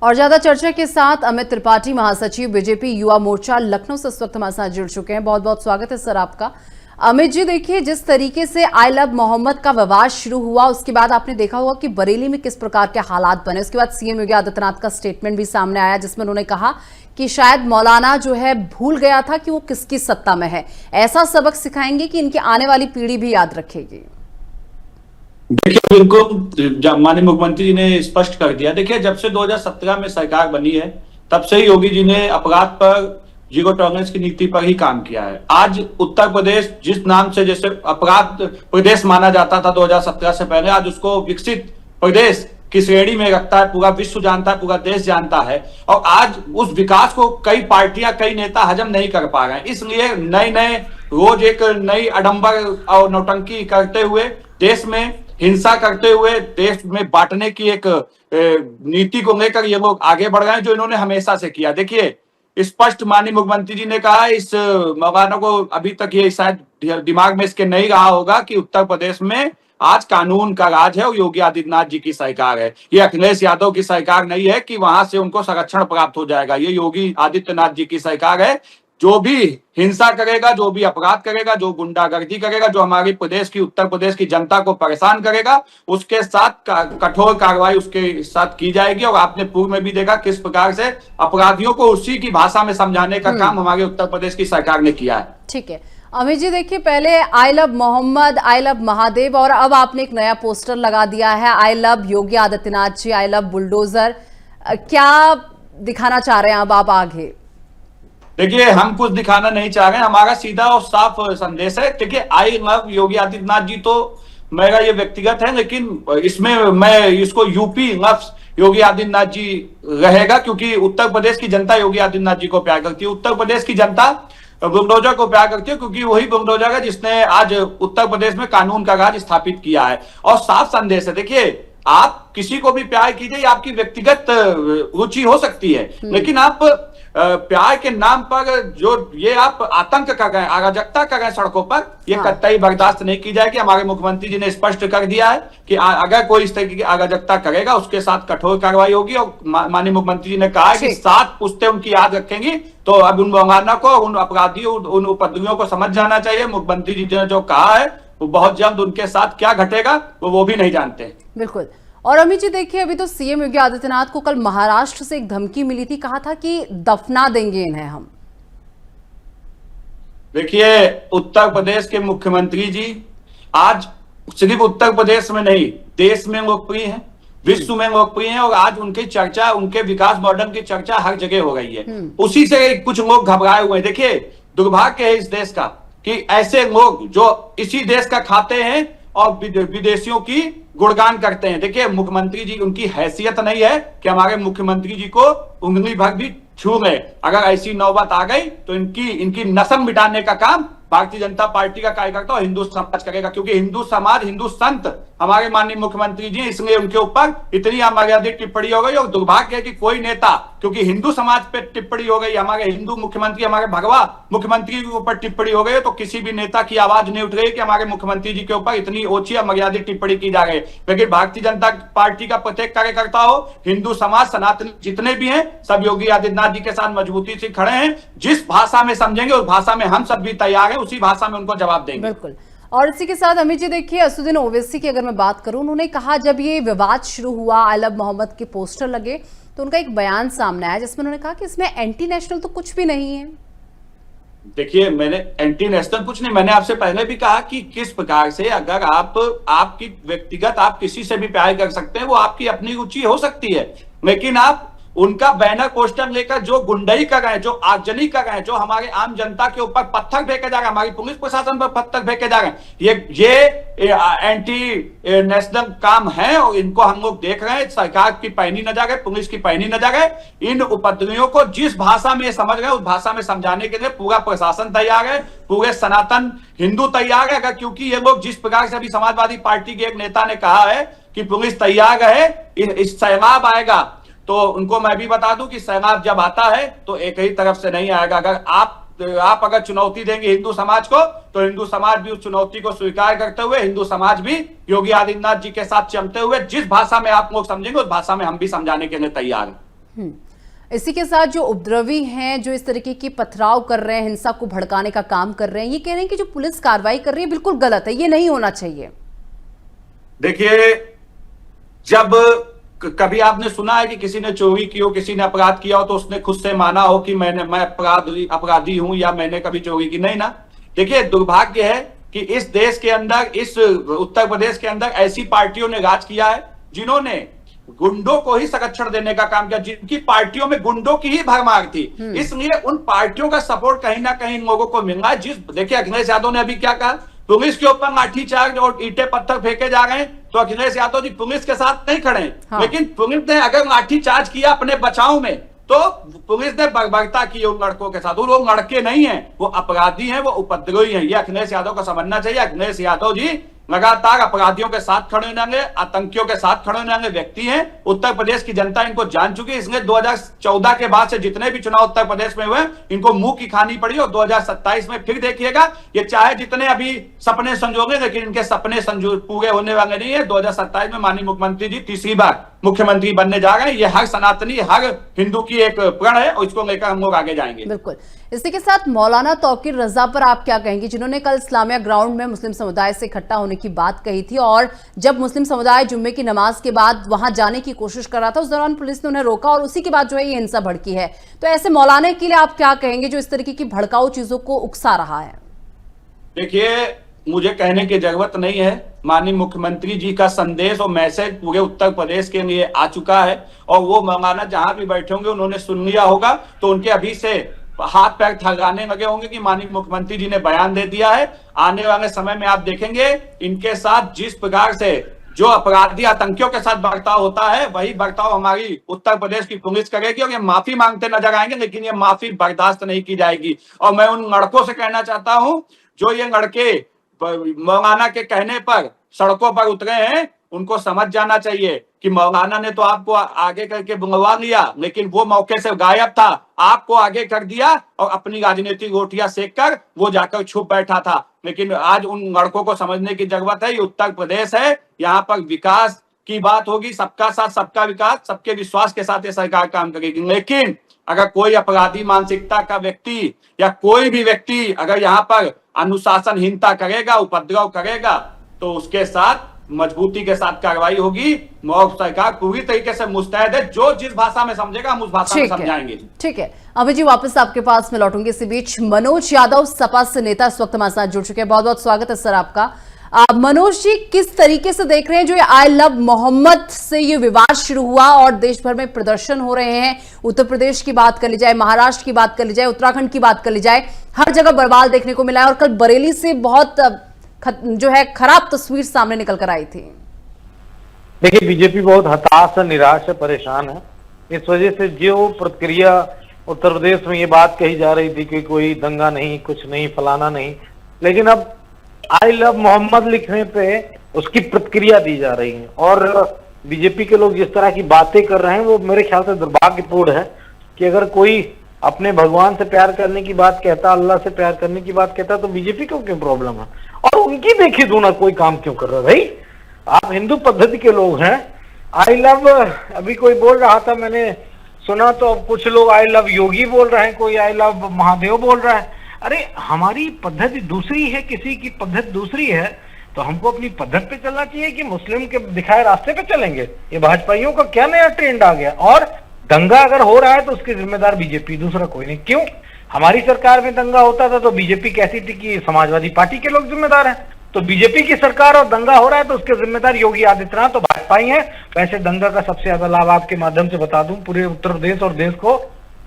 और ज्यादा चर्चा के साथ अमित त्रिपाठी, महासचिव बीजेपी युवा मोर्चा लखनऊ से इस वक्त हमारे साथ जुड़ चुके हैं। बहुत बहुत स्वागत है सर आपका। अमित जी, देखिए जिस तरीके से आई लव मोहम्मद का विवाद शुरू हुआ, उसके बाद आपने देखा होगा कि बरेली में किस प्रकार के हालात बने। उसके बाद सीएम योगी आदित्यनाथ का स्टेटमेंट भी सामने आया, जिसमें उन्होंने कहा कि शायद मौलाना जो है भूल गया था कि वो किसकी सत्ता में है। ऐसा सबक सिखाएंगे कि इनकी आने वाली पीढ़ी भी याद रखेगी। देखिए, बिल्कुल माननीय मुख्यमंत्री जी ने स्पष्ट कर दिया। देखिए, जब से 2017 में सरकार बनी है, तब से ही योगी जी ने अपराध पर जीरो टॉलरेंस की नीति पर ही काम किया है। आज उत्तर प्रदेश जिस नाम से जैसे अपराध प्रदेश माना जाता था 2017 से पहले, आज उसको विकसित प्रदेश की श्रेणी में रखता है। पूरा विश्व जानता है, पूरा देश जानता है। और आज उस विकास को कई पार्टियां, कई नेता हजम नहीं कर पा रहे हैं। इसलिए नए नए रोज एक नई आडंबर और नौटंकी करते हुए, देश में हिंसा करते हुए, देश में बांटने की एक नीति को लेकर ये लोग आगे बढ़ रहे हैं, जो इन्होंने हमेशा से किया। देखिए, स्पष्ट माननीय मुख्यमंत्री जी ने कहा, इस मौलाना को अभी तक ये शायद दिमाग में इसके नहीं रहा होगा कि उत्तर प्रदेश में आज कानून का राज है और योगी आदित्यनाथ जी की सरकार है। ये अखिलेश यादव की सरकार नहीं है कि वहां से उनको संरक्षण प्राप्त हो जाएगा। ये योगी आदित्यनाथ जी की सरकार है। जो भी हिंसा करेगा, जो भी अपराध करेगा, जो गुंडागर्दी करेगा, जो हमारे प्रदेश की, उत्तर प्रदेश की जनता को परेशान करेगा, उसके साथ कठोर कार्रवाई उसके साथ की जाएगी। और आपने पूर्व में भी देखा किस प्रकार से अपराधियों को उसी की भाषा में समझाने का काम हमारे उत्तर प्रदेश की सरकार ने किया है। ठीक है अमित जी, देखिए पहले I love Mohammad, I love Mahadev, और अब आपने एक नया पोस्टर लगा दिया है, I love Yogi Adityanath ji, I love bulldozer. क्या दिखाना चाह रहे हैं अब आप आगे? देखिए, हम कुछ दिखाना नहीं चाह रहे हैं। हमारा सीधा और साफ संदेश है। देखिए, आई लव योगी आदित्यनाथ जी तो मेरा ये व्यक्तिगत है, लेकिन इसमें मैं इसको यूपी लव्स योगी आदित्यनाथ जी रहेगा, क्योंकि उत्तर प्रदेश की जनता योगी आदित्यनाथ जी को प्यार करती है। उत्तर प्रदेश की जनता बुलडोजर को प्यार करती है, क्योंकि वही बुलडोजर है जिसने आज उत्तर प्रदेश में कानून का राज स्थापित किया है। और साफ संदेश है। देखिए, आप किसी को भी प्यार कीजिए, आपकी व्यक्तिगत रुचि हो सकती है, लेकिन आप प्यार के नाम पर जो ये आप आतंक कर रहे हैं, अराजकता कर रहे हैं सड़कों पर, ये कतई बर्दाश्त नहीं की जाएगी। हमारे मुख्यमंत्री जी ने स्पष्ट कर दिया है कि अगर कोई इस तरीके की अराजकता करेगा, उसके साथ कठोर कार्रवाई होगी। और माननीय मुख्यमंत्री जी ने कहा है कि 7 पुश्तें उनकी याद रखेंगी। तो अब उन मौलाना को, उन अपराधियों, उन उपद्रवियों को समझ जाना चाहिए। मुख्यमंत्री जी ने जो कहा है, वो बहुत जल्द उनके साथ क्या घटेगा वो भी नहीं जानते। बिल्कुल। और अमित जी, देखिए अभी तो सीएम योगी आदित्यनाथ को कल महाराष्ट्र से एक धमकी मिली थी, कहा था कि दफना देंगे इन्हें हम। देखिए, उत्तर प्रदेश के मुख्यमंत्री जी आज सिर्फ उत्तर प्रदेश में नहीं, देश में लोकप्रिय हैं, विश्व में लोकप्रिय हैं। और आज उनकी चर्चा, उनके विकास मॉडल की चर्चा हर जगह हो रही है। उसी से कुछ लोग घबराए हुए हैं। देखिए, दुर्भाग्य है इस देश का कि ऐसे लोग जो इसी देश का खाते हैं और विदेशियों की गुणगान करते हैं। देखिए, मुख्यमंत्री जी, उनकी हैसियत नहीं है कि हमारे मुख्यमंत्री जी को उंगली भर भी छू गए। अगर ऐसी नौबत आ गई तो इनकी नस्ल मिटाने का काम भारतीय जनता पार्टी का कार्यकर्ता और हिंदू समाज करेगा, क्योंकि हिंदू समाज, हिंदू संत हमारे माननीय मुख्यमंत्री जी, इसलिए उनके ऊपर इतनी अमर्यादित टिप्पणी हो गई। और दुर्भाग्य है कि कोई नेता, क्योंकि हिंदू समाज पे टिप्पणी हो गई, हमारे हिंदू मुख्यमंत्री, हमारे भगवा मुख्यमंत्री के ऊपर टिप्पणी हो गई, तो किसी भी नेता की आवाज नहीं उठ रही कि हमारे मुख्यमंत्री जी के ऊपर इतनी ओछी अमर्यादित टिप्पणी की जा रही है। लेकिन भारतीय जनता पार्टी का प्रत्येक कार्यकर्ता हो, हिंदू समाज, सनातन जितने भी हैं, सब योगी आदित्यनाथ जी के साथ मजबूती से खड़े हैं। जिस भाषा में समझेंगे उस भाषा में हम सब भी तैयार हैं, उसी भाषा में उनको जवाब देंगे। बिल्कुल। और इसी के साथ अमित जी, देखिए असदुद्दीन ओवैसी की अगर मैं बात करूं, उन्होंने कहा जब ये विवाद शुरू हुआ, आई लव मोहम्मद के पोस्टर लगे, तो उनका एक बयान सामने आया जिसमें उन्होंने कहा कि इसमें एंटी नेशनल तो कुछ भी नहीं है। देखिए, मैंने एंटी नेशनल कुछ नहीं, मैंने आपसे पहले भी कहा कि किस प्रकार से अगर आपकी व्यक्तिगत, आप किसी से भी प्यार कर सकते हैं, वो आपकी अपनी रुचि हो सकती है, लेकिन आप उनका बैनर पोस्टर लेकर जो गुंडई कर रहे हैं, जो आगजनी कर रहे हैं, जो हमारे आम जनता के ऊपर पत्थर फेंके जा रहे हैं, हमारी पुलिस प्रशासन पर पत्थर फेंके जा रहे हैं, ये एंटी नेशनल काम है। और इनको हम लोग देख रहे हैं, सरकार की पैनी न जाए, पुलिस की पैनी न जाए। इन उपद्रवियों को जिस भाषा में समझ रहे, उस भाषा में समझाने के लिए पूरा प्रशासन तैयार है, पूरे सनातन हिंदू तैयार है। क्योंकि ये लोग जिस प्रकार से अभी समाजवादी पार्टी के एक नेता ने कहा है कि पुलिस तैयार है, इस सैलाब आएगा, तो उनको मैं भी बता दूं कि सैलाब जब आता है तो एक ही तरफ से नहीं आएगा। अगर आप अगर चुनौती देंगे हिंदू समाज को, तो हिंदू समाज भी उस चुनौती को स्वीकार करते हुए, हिंदू समाज भी योगी आदित्यनाथ जी के साथ चलते हुए, जिस भाषा में आप लोग समझेंगे उस भाषा में हम भी समझाने के लिए तैयार हैं। इसी के साथ जो उपद्रवी हैं, जो इस तरीके की पथराव कर रहे हैं, हिंसा को भड़काने का काम कर रहे हैं, ये कह रहे हैं कि जो पुलिस कार्रवाई कर रही है बिल्कुल गलत है, ये नहीं होना चाहिए। देखिए, जब कभी आपने सुना है कि किसी ने चोरी की हो, किसी ने अपराध किया हो तो उसने खुद से माना हो कि मैं अपराधी हूं या मैंने कभी चोरी की? नहीं ना। देखिए, दुर्भाग्य है कि इस देश के अंदर, इस उत्तर प्रदेश के अंदर ऐसी पार्टियों ने राज किया है जिन्होंने गुंडों को ही संरक्षण देने का काम किया, जिनकी पार्टियों में गुंडों की ही भरमार थी। इसलिए उन पार्टियों का सपोर्ट कहीं ना कहीं लोगों को मिल रहा है। देखिए, अखिलेश यादव ने अभी क्या कहा, पुलिस के ऊपर लाठीचार्ज और ईंटे पत्थर फेंके जा रहे हैं, तो अखिलेश यादव जी पुलिस के साथ नहीं खड़े। हाँ। लेकिन पुलिस ने अगर लाठीचार्ज किया अपने बचाव में, तो पुलिस ने बर्बरता की उन लड़कों के साथ। वो लोग लड़के नहीं हैं, वो अपराधी हैं, वो उपद्रवी हैं। ये अखिलेश यादव को समझना चाहिए। अखिलेश यादव जी लगातार अपराधियों के साथ खड़े होंगे, आतंकियों के साथ खड़े होंगे व्यक्ति हैं। उत्तर प्रदेश की जनता इनको जान चुकी है। इसलिए 2014 के बाद से जितने भी चुनाव उत्तर प्रदेश में हुए, इनको मुंह की खानी पड़ी। और 2027 में फिर देखिएगा, ये चाहे जितने अभी सपने संजोगे, लेकिन इनके सपने पूरे होने वाले नहीं है। 2027 में माननीय मुख्यमंत्री जी तीसरी बार मुख्यमंत्री बनने जा रहे हैं। ये हर सनातनी, हर हिंदू की एक प्रण है, और इसको लेकर हम लोग आगे जाएंगे। बिल्कुल। इसी के साथ मौलाना तौकीर रजा पर आप क्या कहेंगे, जिन्होंने कल इस्लामिया ग्राउंड में मुस्लिम समुदाय से इकट्ठा होने की बात कही थी, और जब मुस्लिम समुदाय जुम्मे की नमाज के बाद वहां जाने की कोशिश कर रहा था, उस दौरान पुलिस ने उन्हें रोका और उसी के बाद जो है ये हिंसा भड़की है। तो ऐसे मौलाना के लिए आप क्या कहेंगे जो इस तरीके की भड़काऊ चीजों को उकसा रहा है? देखिए, मुझे कहने की जरूरत नहीं है, माननीय मुख्यमंत्री जी का संदेश और मैसेज पूरे उत्तर प्रदेश के लिए आ चुका है। और वो मौलाना जहां भी बैठे होंगे उन्होंने सुन लिया होगा, तो उनके अभी से हाथ पैर थरथराने लगे होंगे कि माननीय मुख्यमंत्री जी ने बयान दे दिया है। आने वाले समय में आप देखेंगे इनके साथ जिस प्रकार से जो अपराधी आतंकियों के साथ बर्ताव होता है, वही बर्ताव हमारी उत्तर प्रदेश की पुलिस करेगी। और ये माफी मांगते नजर आएंगे, लेकिन ये माफी बर्दाश्त नहीं की जाएगी। और मैं उन लड़कों से कहना चाहता हूं, जो ये लड़के मौलाना के कहने पर सड़कों पर उतरे हैं, उनको समझ जाना चाहिए कि मौलाना ने तो आपको आगे करके बुलवा लिया, लेकिन वो मौके से गायब था। आपको आगे कर दिया और अपनी राजनीतिक रोटियां सेक कर वो जाकर छुप बैठा था। लेकिन आज उन लड़कों को समझने की जरूरत है, ये उत्तर प्रदेश है, यहाँ पर विकास की बात होगी, सबका साथ सबका विकास, सबके विश्वास के साथ ये सरकार काम करेगी। लेकिन अगर कोई अपराधी मानसिकता का व्यक्ति या कोई भी व्यक्ति अगर यहाँ पर अनुशासनहीनता करेगा, उपद्रव करेगा, तो उसके साथ मजबूती के साथ कार्रवाई होगी। सरकार पूरी तरीके से मुस्तैद है, जो जिस भाषा में समझेगा हम उस भाषा में समझाएंगे। ठीक है अमित जी, वापस आपके पास में लौटूंगी। इसी बीच मनोज यादव सपा से नेता इस वक्त हमारे साथ जुड़ चुके हैं। बहुत बहुत स्वागत है सर आपका। मनोज जी, किस तरीके से देख रहे हैं जो ये आई लव मोहम्मद से ये विवाद शुरू हुआ और देश भर में प्रदर्शन हो रहे हैं? उत्तर प्रदेश की बात कर ली जाए, महाराष्ट्र की बात कर ली जाए, उत्तराखंड की बात कर ली जाए, हर जगह बवाल देखने को मिला है। और कल बरेली से बहुत जो है खराब तस्वीर सामने निकल कर आई थी। देखिए, बीजेपी बहुत हताश है, निराश है, परेशान है। इस वजह से जो प्रतिक्रिया उत्तर प्रदेश में ये बात कही जा रही थी कि कोई दंगा नहीं, कुछ नहीं, फलाना नहीं, लेकिन अब आई लव मोहम्मद लिखने पे उसकी प्रतिक्रिया दी जा रही है। और बीजेपी के लोग जिस तरह की बातें कर रहे हैं वो मेरे ख्याल से दुर्भाग्यपूर्ण है कि अगर कोई अपने भगवान से प्यार करने की बात कहता, अल्लाह से प्यार करने की बात कहता, तो बीजेपी को क्यों प्रॉब्लम है? और उनकी देखी दूना कोई काम क्यों कर रहा है? भाई, आप हिंदू पद्धति के लोग हैं। आई लव, अभी कोई बोल रहा था, मैंने सुना, तो अब कुछ लोग आई लव योगी बोल रहे हैं, कोई आई लव महादेव बोल रहा है। अरे, हमारी पद्धति दूसरी है, किसी की पद्धति दूसरी है, तो हमको अपनी पद्धति पे चलना चाहिए कि मुस्लिम के दिखाए रास्ते पे चलेंगे? ये भाजपाइयों का क्या नया ट्रेंड आ गया? और दंगा अगर हो रहा है तो उसकी जिम्मेदार बीजेपी, दूसरा कोई नहीं। क्यों? हमारी सरकार में दंगा होता था तो बीजेपी कैसी थी कि समाजवादी पार्टी के लोग जिम्मेदार हैं, तो बीजेपी की सरकार और दंगा हो रहा है तो उसके जिम्मेदार योगी आदित्यनाथ तो भाजपा ही है। वैसे दंगा का सबसे ज्यादा लाभ आपके माध्यम से बता दूं पूरे उत्तर प्रदेश और देश को,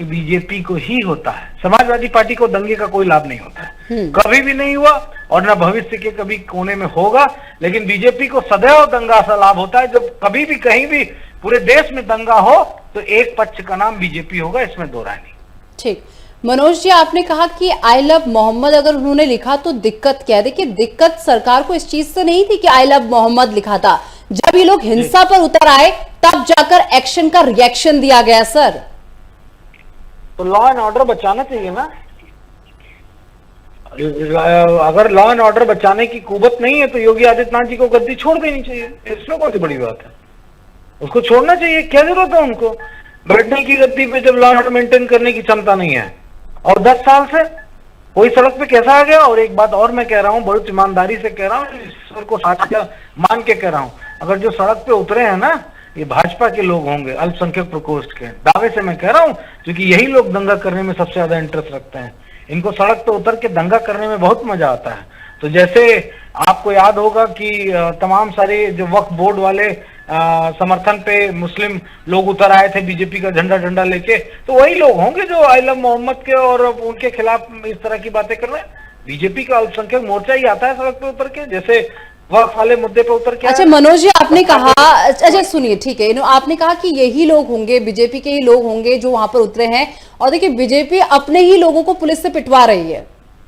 बीजेपी को ही होता है। समाजवादी पार्टी को दंगे का कोई लाभ नहीं होता है, कभी भी नहीं हुआ और न भविष्य के कभी कोने में होगा। लेकिन बीजेपी को सदैव दंगा सा लाभ होता है। जब कभी भी कहीं भी पूरे देश में दंगा हो तो एक पक्ष का नाम बीजेपी होगा, इसमें दो राय नहीं। ठीक, मनोज जी, आपने कहा कि आई लव मोहम्मद अगर उन्होंने लिखा तो दिक्कत क्या है? देखिए, दिक्कत सरकार को इस चीज से नहीं थी कि आई लव मोहम्मद लिखा था। जब ये लोग हिंसा पर उतर आए तब जाकर एक्शन का रिएक्शन दिया गया सर। तो लॉ एंड ऑर्डर बचाना चाहिए ना। अगर लॉ एंड ऑर्डर बचाने की कुवत नहीं है तो योगी आदित्यनाथ जी को गद्दी छोड़ देनी चाहिए, इसमें कौन सी बड़ी बात है? उसको छोड़ना चाहिए, क्या जरूरत है उनको? बैठने की गद्दी पे जब लॉ एंड मेंटेन करने की क्षमता नहीं है, और 10 साल से कोई सड़क पे कैसा आ गया। और एक बात और मैं कह रहा हूँ, बहुत ईमानदारी से कह रहा हूँ, ईश्वर को साक्ष्य मान के कह रहा हूँ, अगर जो सड़क पे उतरे हैं ना, ये भाजपा के लोग होंगे, अल्पसंख्यक प्रकोष्ठ के, दावे से मैं कह रहा हूँ, क्योंकि यही लोग दंगा करने में सबसे ज्यादा इंटरेस्ट रखते हैं। इनको सड़क पे उतर के दंगा करने में बहुत मजा आता है। तो जैसे आपको याद होगा कि तमाम सारे जो वक्फ बोर्ड वाले समर्थन पे मुस्लिम लोग उतर आए थे बीजेपी का झंडा झंडा लेके, तो वही लोग होंगे जो आई लव मोहम्मद के और उनके खिलाफ इस तरह की बातें कर रहे हैं। बीजेपी का अल्पसंख्यक मोर्चा ही आता है सड़क पे उतर के, जैसे वक्फ वाले मुद्दे पे उतर के। अच्छा मनोज जी, आपने कहा, अच्छा सुनिए, ठीक है, आपने कहा कि यही लोग होंगे, बीजेपी के ही लोग होंगे जो वहां पर उतरे हैं। और देखिए, बीजेपी अपने ही लोगों को पुलिस से पिटवा रही है।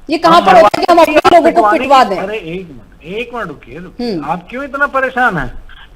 ये कहां पर होता है कि हम अपने लोगों को पिटवा दें? अरे एक मिनट रुकिए, आप क्यों इतना परेशान है?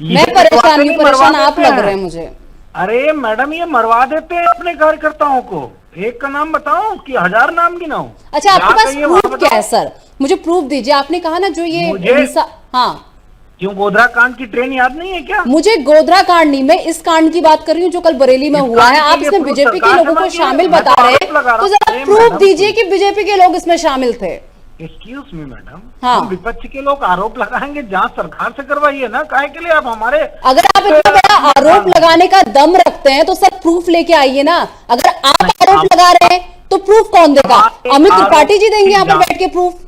मैं परेशान नहीं, परेशान आप लग रहे हैं मुझे। अरे मैडम, ये मरवा देते हैं अपने कार्यकर्ताओं को। एक का नाम बताओ कि 1000 नाम गिनाओ? अच्छा, आपके पास प्रूफ क्या है सर? मुझे प्रूफ दीजिए। आपने कहा ना जो ये हाँ, क्यों गोधरा कांड की ट्रेन याद नहीं है क्या? मुझे गोधरा कांड नहीं, मैं इस कांड की बात कर रही हूँ जो कल बरेली में हुआ है। आप इसमें बीजेपी के लोगों को शामिल बता रहे हैं, तो जरा प्रूफ दीजिए कि बीजेपी के लोग इसमें शामिल थे। एक्सक्यूज मी मैडम, हाँ, विपक्ष के लोग आरोप लगाएंगे, जांच सरकार से करवाइए ना, काहे के लिए आप हमारे। अगर आप इतना बड़ा आरोप लगाने का दम रखते हैं तो सर प्रूफ लेके आइए ना। अगर आप आरोप लगा रहे हैं तो प्रूफ कौन देगा? अमित त्रिपाठी जी देंगे यहाँ पर बैठ के प्रूफ?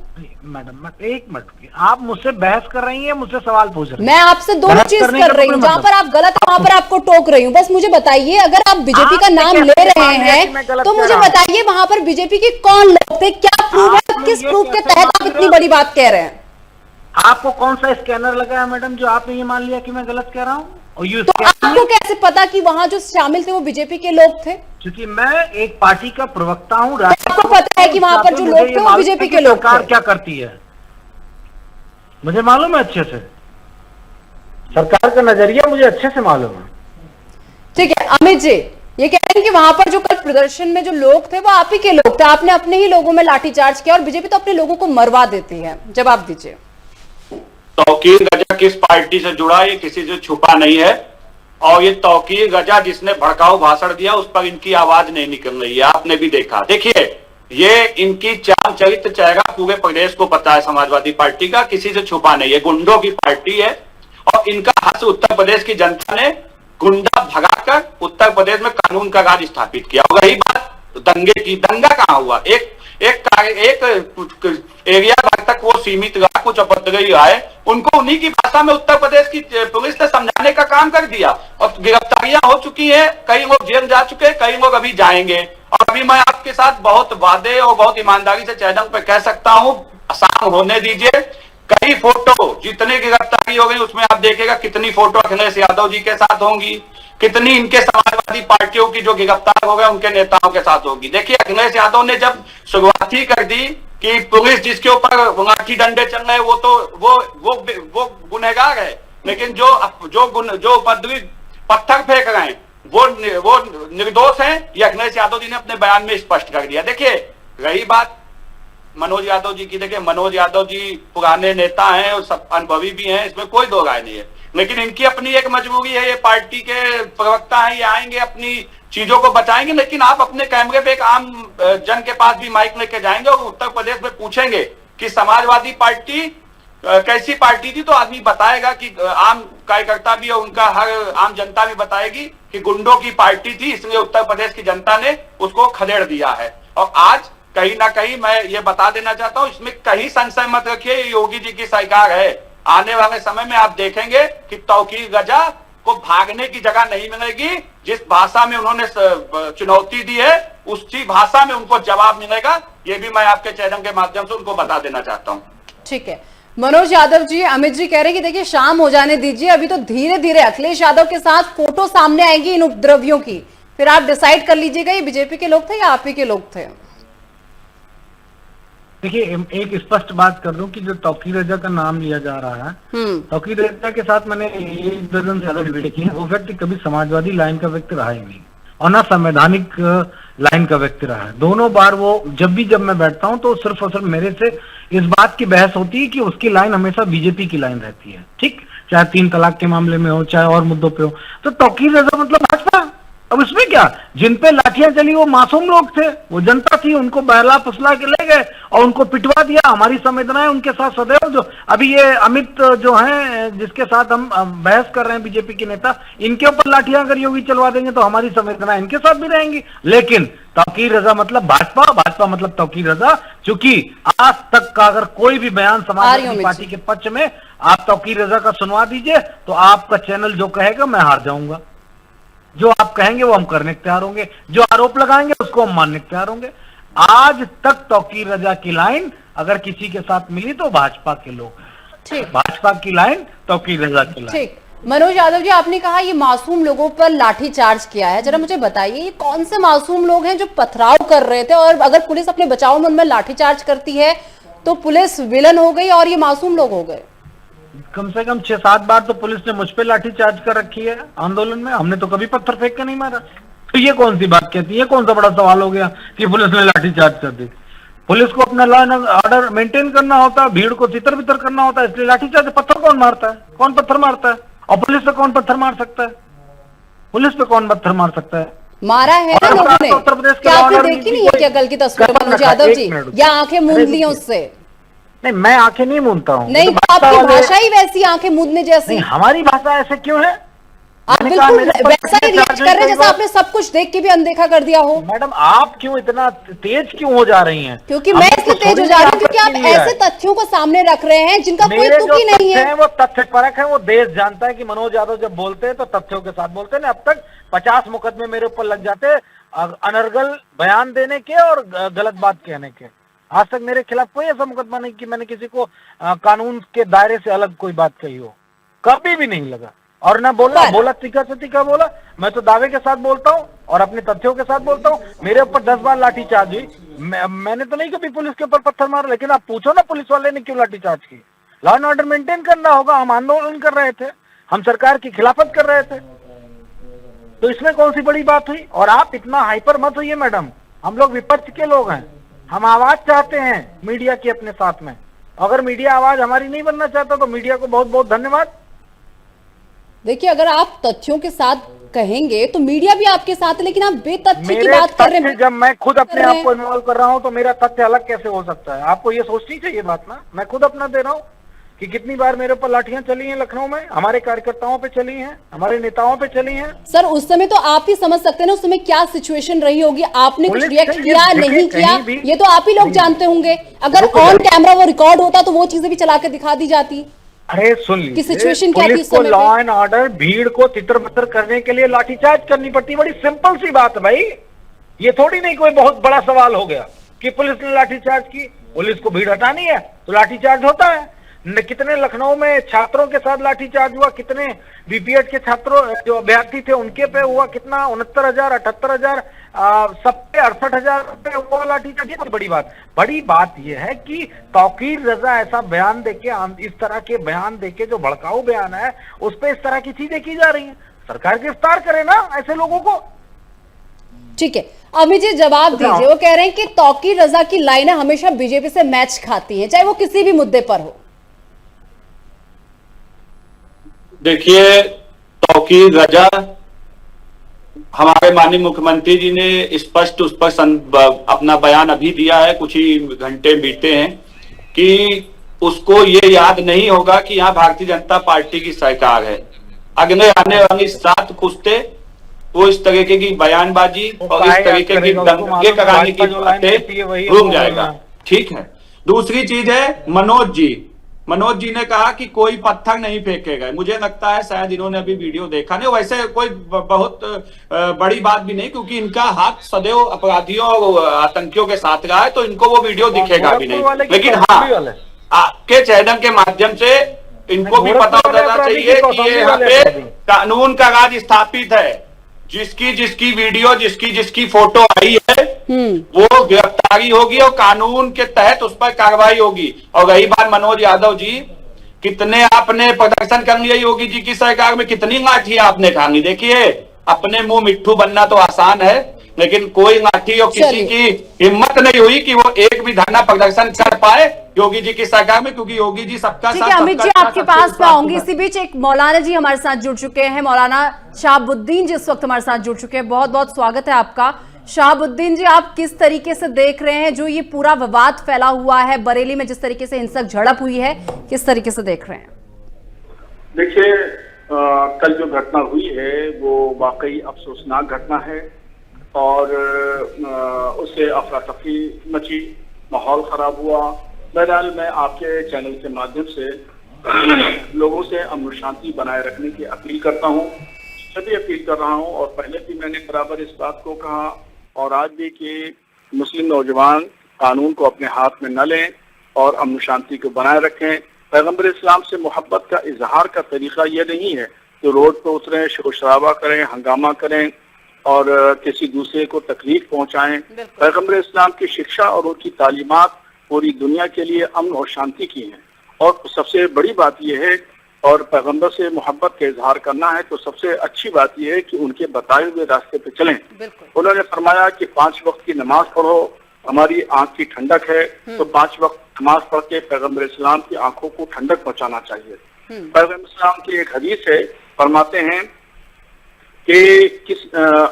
मैडम एक मिनट, आप मुझसे बहस कर रही हैं, मुझसे सवाल पूछ रही हैं। मैं आपसे दोनों चीज कर रही हूँ, जहाँ पर आप गलत है वहां पर आपको टोक रही हूँ। बस मुझे बताइए, अगर आप बीजेपी का नाम ले रहे हैं तो मुझे बताइए वहां पर बीजेपी के कौन लोग थे, क्या प्रूफ है, किस प्रूफ के तहत आप इतनी बड़ी बात कह रहे हैं? आपको कौन सा स्कैनर लगाया मैडम जो आपने ये मान लिया कि मैं गलत कह रहा हूँ? तो आपको कैसे पता कि वहां जो शामिल थे वो बीजेपी के लोग थे? क्योंकि मैं एक पार्टी का प्रवक्ता हूँ। आपको पता है कि वहां पर जो लोग थे वो बीजेपी के लोग थे। सरकार क्या करती है मुझे मालूम है अच्छे से, सरकार का नजरिया मुझे अच्छे से मालूम है। ठीक है अमित जी, ये कह रहे हैं कि वहां पर जो कल प्रदर्शन में जो लोग थे वो आप ही के लोग थे, आपने अपने ही लोगों में लाठीचार्ज किया और बीजेपी तो अपने लोगों को मरवा देती है। जवाब दीजिए। तौकीर गजा किस पार्टी से जुड़ा, ये किसी से छुपा नहीं है। और ये तौकीर गजा जिसने भड़काऊ भाषण दिया उस पर इनकी आवाज नहीं निकल रही है, आपने भी देखा। देखिए, ये इनकी चाल चरित्र चेहरा पूरे प्रदेश को पता है, समाजवादी पार्टी का, किसी से छुपा नहीं है। गुंडों की पार्टी है और इनका हाथ उत्तर प्रदेश की जनता ने गुंडा भगाकर उत्तर प्रदेश में कानून का राज स्थापित किया। और रही बात दंगे की, दंगा कहां हुआ? एक एरिया भर तक वो सीमित रहा, कुछ अपद्रवी रहा है, उनको उन्हीं की भाषा में उत्तर प्रदेश की पुलिस ने समझाने का काम कर दिया और गिरफ्तारियां हो चुकी हैं। कई लोग जेल जा चुके हैं, कई लोग अभी जाएंगे। और अभी मैं आपके साथ बहुत वादे और बहुत ईमानदारी से चैनल पे कह सकता हूं, शाम होने दीजिए, कई फोटो जितने गिरफ्तारी हो गई उसमें आप देखिएगा कितनी फोटो अखिलेश यादव जी के साथ होंगी, कितनी इनके समाजवादी पार्टियों की जो गिरफ्तार हो गए उनके नेताओं के साथ होगी। देखिए, अखिलेश यादव ने जब शुरुआत ही कर दी कि पुलिस जिसके ऊपर लाठी डंडे चल रहे वो तो वो गुनहगार है, लेकिन जो उपद्रवी पत्थर फेंक रहे हैं वो निर्दोष हैं, ये अखिलेश यादव जी ने अपने बयान में स्पष्ट कर दिया। देखिए, रही बात मनोज यादव जी की, देखिए मनोज यादव जी पुराने नेता हैं और सब अनुभवी भी हैं, इसमें कोई दो राय नहीं है, लेकिन इनकी अपनी एक मजबूरी है। ये पार्टी के प्रवक्ता हैं, ये आएंगे अपनी चीजों को बचाएंगे, लेकिन आप अपने कैमरे पे एक आम जन के पास भी माइक लेके जाएंगे और उत्तर प्रदेश में पूछेंगे कि समाजवादी पार्टी कैसी पार्टी थी, तो आदमी बताएगा कि आम कार्यकर्ता भी और उनका हर आम जनता भी बताएगी कि गुंडों की पार्टी थी, इसलिए उत्तर प्रदेश की जनता ने उसको खदेड़ दिया है। और आज कहीं ना कहीं मैं ये बता देना चाहता हूं, इसमें कहीं संशय मत रखिए, ये योगी जी की सरकार है। आने वाले समय में आप देखेंगे कि तौकीर गजा को भागने की जगह नहीं मिलेगी। जिस भाषा में उन्होंने चुनौती दी है उसी भाषा में उनको जवाब मिलेगा, ये भी मैं आपके चैनल के माध्यम से उनको बता देना चाहता हूं। ठीक है मनोज यादव जी, अमित जी कह रहे हैं कि देखिए शाम हो जाने दीजिए, अभी तो धीरे धीरे अखिलेश यादव के साथ फोटो सामने आएंगी इन उपद्रवियों की, फिर आप डिसाइड कर लीजिएगा ये बीजेपी के लोग थे या आप ही के लोग थे। देखिए, एक स्पष्ट बात कर दूं कि जो तौकीर रजा का नाम लिया जा रहा है, तौकीर रजा के साथ मैंने 1 दर्जन से ज्यादा डिबेट की है। वो व्यक्ति कभी समाजवादी लाइन का व्यक्ति रहा ही नहीं और ना संवैधानिक लाइन का व्यक्ति रहा है। दोनों बार वो जब मैं बैठता हूं तो सिर्फ और सिर्फ मेरे से इस बात की बहस होती है कि उसकी लाइन हमेशा बीजेपी की लाइन रहती है, ठीक, चाहे 3 तलाक के मामले में हो, चाहे और मुद्दों पे हो। तो तौकीर रजा मतलब भाजपा, अब इसमें क्या, जिन पे लाठियां चली वो मासूम लोग थे, वो जनता थी, उनको बहला फुसला के ले गए और उनको पिटवा दिया। हमारी संवेदनाएं उनके साथ सदैव, जो अभी ये अमित जो हैं जिसके साथ हम बहस कर रहे हैं, बीजेपी के नेता, इनके ऊपर लाठियां अगर योगी चलवा देंगे तो हमारी संवेदनाएं इनके साथ भी रहेंगी। लेकिन तौकीर रजा मतलब भाजपा, भाजपा मतलब तौकीर रजा। चूंकि आज तक का अगर कोई भी बयान समाजवादी पार्टी के पक्ष में आप तौकीर रजा का सुनवा दीजिए तो आपका चैनल जो कहेगा मैं हार जाऊंगा। जो आप कहेंगे वो हम करने को तैयार होंगे, जो आरोप लगाएंगे उसको हम मानने को तैयार होंगे। आज तक तौकीर रजा की लाइन अगर किसी के साथ मिली तो भाजपा के लोग, ठीक, भाजपा की लाइन, तौकीर रजा की लाइन। ठीक। मनोज यादव जी, आपने कहा ये मासूम लोगों पर लाठी चार्ज किया है, जरा मुझे बताइए ये कौन से मासूम लोग हैं जो पथराव कर रहे थे, और अगर पुलिस अपने बचाव में उनमें लाठी चार्ज करती है तो पुलिस विलन हो गई और ये मासूम लोग हो गए? कम से कम 6-7 बार तो पुलिस ने मुझ पे लाठी चार्ज कर रखी है आंदोलन में, हमने तो कभी पत्थर फेंक के नहीं मारा। तो ये कौन सी बात कहती है, कौन सा बड़ा सवाल हो गया कि पुलिस ने लाठी चार्ज कर दी? पुलिस को अपना लॉ एंड ऑर्डर मेंटेन करना होता है, भीड़ को तितर बितर करना होता है, इसलिए लाठी चार्ज। पत्थर कौन मारता है, कौन पत्थर मारता है? और पुलिस पे कौन पत्थर मार सकता है? पुलिस पे कौन पत्थर मार सकता है? मारा है ना लोगों ने। उत्तर प्रदेश क्या आपने देखी नहीं है क्या कल की तस्वीर मनोज यादव जी, या आंखें मूंद ली उससे? नहीं, मैं आंखें नहीं मूंदता हूँ। नहीं, तो आपकी भाषा ही वैसी आंखें मूंदने जैसी। नहीं, हमारी भाषा ऐसे क्यों है? आप बिल्कुल वैसा ही रिएक्ट कर रहे हैं जैसा आपने सब कुछ देख के भी अनदेखा कर दिया हो। मैडम आप क्यों इतना तेज क्यों हो जा रही हैं? क्योंकि मैं इसलिए तेज हो जा रही हूँ क्योंकि आप ऐसे तथ्यों को सामने रख रहे हैं जिनका कोई तुक ही नहीं है। वो तथ्य परख है, वो देश जानता है कि मनोज यादव जब बोलते हैं तो तथ्यों के साथ बोलते हैं। अब तक 50 मुकदमे मेरे ऊपर लग जाते अनर्गल बयान देने के और गलत बात कहने के। आज तक मेरे खिलाफ कोई ऐसा मुकदमा नहीं कि मैंने किसी को कानून के दायरे से अलग कोई बात कही हो, कभी भी नहीं लगा। और ना बोला तीखा से तीखा बोला, मैं तो दावे के साथ बोलता हूँ और अपने तथ्यों के साथ बोलता हूँ। मेरे ऊपर 10 बार लाठी चार्ज हुई, मैंने तो नहीं कभी पुलिस के ऊपर पत्थर मारा, लेकिन आप पूछो ना पुलिस वाले ने क्यों लाठी चार्ज की। लॉ एंड ऑर्डर मेंटेन करना होगा, हम आंदोलन कर रहे थे, हम सरकार की खिलाफत कर रहे थे, तो इसमें कौन सी बड़ी बात हुई? और आप इतना हाइपर मत होइए मैडम, हम लोग विपक्ष के लोग हैं, हम आवाज चाहते हैं मीडिया की अपने साथ में। अगर मीडिया आवाज हमारी नहीं बनना चाहता तो मीडिया को बहुत बहुत धन्यवाद। देखिए, अगर आप तथ्यों के साथ कहेंगे तो मीडिया भी आपके साथ है, लेकिन आप बेतथ्य की बात कर रहे हैं। जब मैं खुद अपने आप को इन्वॉल्व कर रहा हूं तो मेरा तथ्य अलग कैसे हो सकता है? आपको ये सोचनी चाहिए बात ना। मैं खुद अपना दे रहा हूं कि कितनी बार मेरे ऊपर लाठियां चली हैं लखनऊ में, हमारे कार्यकर्ताओं पे चली हैं, हमारे नेताओं पे चली हैं। सर, उस समय तो आप ही समझ सकते हैं ना उस समय क्या सिचुएशन रही होगी, आपने कुछ रिएक्ट किया नहीं किया ये तो आप ही लोग जानते होंगे। अगर ऑन कैमरा वो रिकॉर्ड होता तो वो चीजें भी चला के दिखा दी जाती। अरे सुन लीजिए, सिचुएशन क्या थी पुलिस को लॉ एंड ऑर्डर, भीड़ को तितर बितर करने के लिए लाठीचार्ज करनी पड़ती। बड़ी सिंपल सी बात है भाई, ये थोड़ी नहीं कोई बहुत बड़ा सवाल हो गया कि पुलिस ने लाठीचार्ज की। पुलिस को भीड़ हटानी है तो लाठीचार्ज होता है। कितने लखनऊ में छात्रों के साथ लाठीचार्ज हुआ, कितने बीपीएड के छात्रों जो अभ्यर्थी थे उनके पे हुआ, कितना 69,000 78,000 सब पे 68,000 रुपए हुआ लाठीचार्ज। ये बड़ी बात, बड़ी बात यह है कि तौकीर रजा ऐसा बयान देके, इस तरह के बयान देके जो भड़काऊ बयान है उस पर इस तरह की चीजें की जा रही हैं। सरकार गिरफ्तार करे ना ऐसे लोगों को। ठीक है, अभी जी जवाब दीजिए। वो कह रहे हैं कि तौकीर रजा की लाइनें हमेशा बीजेपी से मैच खाती हैं, चाहे वो किसी भी मुद्दे पर हो। देखिए, तौकीर रजा हमारे माननीय मुख्यमंत्री जी ने स्पष्ट उस पर अपना बयान अभी दिया है, कुछ ही घंटे बीते हैं, कि उसको ये याद नहीं होगा कि यहाँ भारतीय जनता पार्टी की सरकार है। अगले आने वाली 7 कुश्ते वो इस तरीके की बयानबाजी और इस तरीके की दंगे कराने की बातें रुक जाएगा। ठीक है, दूसरी चीज है मनोज जी ने कहा कि कोई पत्थर नहीं फेंकेगा। मुझे लगता है शायद इन्होंने अभी वीडियो देखा नहीं, वैसे कोई बहुत बड़ी बात भी नहीं, क्योंकि इनका हाथ सदैव अपराधियों और आतंकियों के साथ रहा है, तो इनको वो वीडियो दिखेगा भी नहीं। लेकिन हाँ, आपके चैनल के माध्यम से इनको भी पता होना चाहिए कि ये यहाँ पे कानून का राज स्थापित है। जिसकी वीडियो, जिसकी फोटो आई है वो गिरफ्तारी होगी और कानून के तहत उस पर कार्रवाई होगी। और रही बात मनोज यादव जी, कितने आपने प्रदर्शन कर लिया योगी जी की सरकार में, कितनी लाठियां आपने खानी। देखिए, अपने मुंह मिट्ठू बनना तो आसान है, लेकिन कोई लाठी और किसी चलिए। की हिम्मत नहीं हुई कि वो एक भी धरना प्रदर्शन कर पाए योगी जी की सरकार में, क्योंकि योगी जी सबका ठीक साथ, है अमित जी, सबका आपके साथ, पास सबसे मैं आऊंगी। विश्वास इसी बीच एक मौलाना जी हमारे साथ जुड़ चुके हैं, मौलाना शहाबुद्दीन जी इस वक्त हमारे साथ जुड़ चुके हैं। बहुत बहुत स्वागत है आपका। शहाबुद्दीन जी, आप किस तरीके से देख रहे हैं जो ये पूरा विवाद फैला हुआ है बरेली में, जिस तरीके से हिंसक झड़प हुई है, किस तरीके से देख रहे हैं? देखिए, कल जो घटना हुई है वो वाकई अफसोसनाक घटना है और उससे अफरा तफरी मची, माहौल खराब हुआ। बहरहाल मैं आपके चैनल के माध्यम से लोगों से अमन शांति बनाए रखने की अपील करता हूँ, सभी अपील कर रहा हूँ। और पहले भी मैंने बराबर इस बात को कहा और आज भी कि मुस्लिम नौजवान कानून को अपने हाथ में न लें और अमन शांति को बनाए रखें। पैगंबर इस्लाम से मोहब्बत का इजहार का तरीका ये नहीं है कि रोड पर उतरें, शोर शराबा करें, हंगामा करें और किसी दूसरे को तकलीफ पहुंचाएं। पैगंबर इस्लाम की शिक्षा और उनकी तालीमात पूरी दुनिया के लिए अमन और शांति की हैं। और सबसे बड़ी बात यह है, और पैगंबर से मोहब्बत का इजहार करना है तो सबसे अच्छी बात यह है कि उनके बताए हुए रास्ते पे चलें। उन्होंने फरमाया कि 5 वक्त की नमाज पढ़ो, हमारी आंख की ठंडक है, तो 5 वक्त नमाज पढ़ के पैगंबर इस्लाम की आंखों को ठंडक पहुंचाना चाहिए। पैगंबर इस्लाम की एक हदीस है, फरमाते हैं कि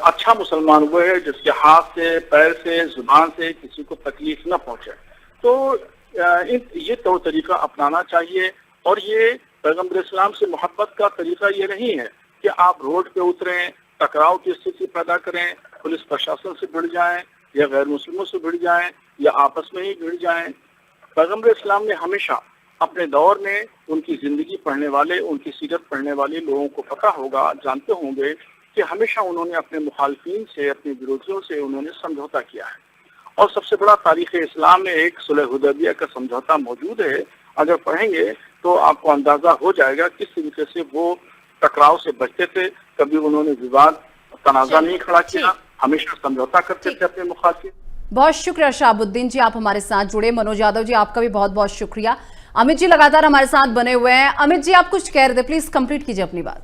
अच्छा मुसलमान वो है जिसके हाथ से, पैर से, जुबान से किसी को तकलीफ न पहुंचे। तो ये तौर तरीका अपनाना चाहिए। और ये पैगंबर इस्लाम से मोहब्बत का तरीका ये नहीं है कि आप रोड पे उतरें, टकराव की स्थिति पैदा करें, पुलिस प्रशासन से भिड़ जाएं या गैर मुस्लिमों से भिड़ जाएं या आपस में ही भिड़ जाएं। पैगंबर इस्लाम ने हमेशा अपने दौर में, उनकी जिंदगी पढ़ने वाले, उनकी सीरत पढ़ने वाले लोगों को पता होगा, जानते होंगे कि हमेशा उन्होंने अपने मुखालफिन से, अपने विरोधियों से उन्होंने समझौता किया है। और सबसे बड़ा तारीख इस्लाम में एक सुलह हुदैबिया का समझौता मौजूद है। अगर पढ़ेंगे तो आपको अंदाजा हो जाएगा किस तरीके से वो टकराव से बचते थे। कभी उन्होंने विवाद तनाजा नहीं खड़ा किया, हमेशा समझौता करते थे अपने मुखालिफ। बहुत शुक्रिया शहाबुद्दीन जी, आप हमारे साथ जुड़े। मनोज यादव जी, आपका भी बहुत बहुत शुक्रिया। अमित जी लगातार हमारे साथ बने हुए हैं। अमित जी, आप कुछ कह रहे थे, प्लीज कंप्लीट कीजिए अपनी बात।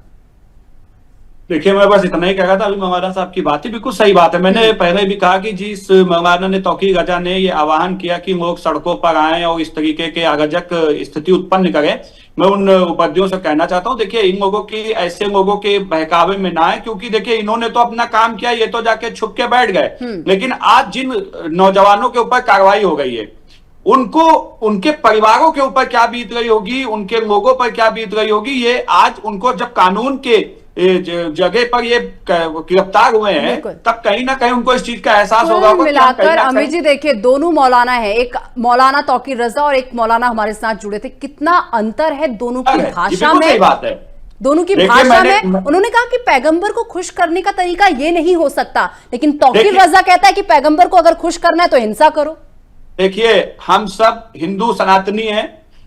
देखिए, मैं बस इतना ही कह रहा था, अभी मौलाना साहब की बात ही बिल्कुल सही बात है। मैंने पहले भी कहा कि जिस मौलाना ने, तौकीर रजा ने ये आह्वान किया कि लोग सड़कों पर आएं और इस तरीके के अराजक स्थिति उत्पन्न करें, मैं उन उपाध्यायों से कहना चाहता हूं, देखिए इन लोगों की, ऐसे लोगों के बहकावे में ना आए, क्योंकि देखिए इन्होंने तो अपना काम किया, ये तो जाके छुप के बैठ गए। लेकिन आज जिन नौजवानों के ऊपर कार्रवाई हो गई है, उनको, उनके परिवारों के ऊपर क्या बीत रही होगी, उनके लोगों पर क्या बीत रही होगी, ये आज उनको जब कानून के जगह पर ये गिरफ्तार हुए हैं, तब कहीं ना कहीं उनको इस चीज का एहसास होगा। मिलाकर अमित जी देखिए, दोनों मौलाना है, एक मौलाना तौकीर रजा और एक मौलाना हमारे साथ जुड़े थे। कितना अंतर है दोनों की भाषा में, बात है दोनों की भाषा में। उन्होंने कहा कि पैगंबर को खुश करने का तरीका ये नहीं हो सकता, लेकिन तौकीर रजा कहता है कि पैगंबर को अगर खुश करना है तो हिंसा करो। देखिए, हम सब हिंदू सनातनी हैं,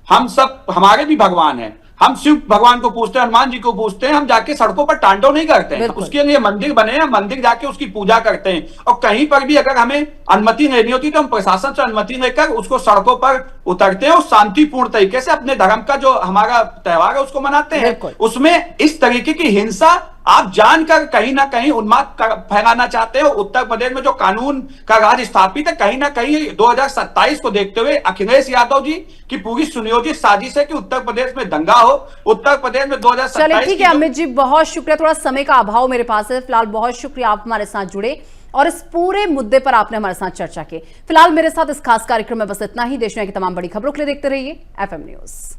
हम सब, हमारे भी भगवान हैं, हम शिव भगवान को पूछते हैं, हनुमान जी को पूछते हैं, हम जाके सड़कों पर तांडव नहीं करते हैं। उसके लिए मंदिर बने हैं, मंदिर जाके उसकी पूजा करते हैं। और कहीं पर भी अगर हमें अनुमति लेनी होती तो हम प्रशासन से अनुमति लेकर उसको सड़कों पर उतरते हैं और शांतिपूर्ण तरीके से अपने धर्म का जो हमारा त्योहार है उसको मनाते हैं। उसमें इस तरीके की हिंसा आप जानकर कहीं ना कहीं उन्माद फैलाना चाहते हो। उत्तर प्रदेश में जो कानून का राज स्थापित है, कहीं ना कहीं 2027 को देखते हुए अखिलेश यादव जी की पूरी सुनियोजित साजिश है कि उत्तर प्रदेश में दंगा हो, उत्तर प्रदेश में 2027। चलिए ठीक है अमित जी, बहुत शुक्रिया। थोड़ा समय का अभाव मेरे पास है फिलहाल, बहुत शुक्रिया आप हमारे साथ जुड़े और इस पूरे मुद्दे पर आपने हमारे साथ चर्चा की। फिलहाल मेरे साथ इस खास कार्यक्रम में बस इतना ही। देश में की तमाम बड़ी खबरों के लिए देखते रहिए FM न्यूज।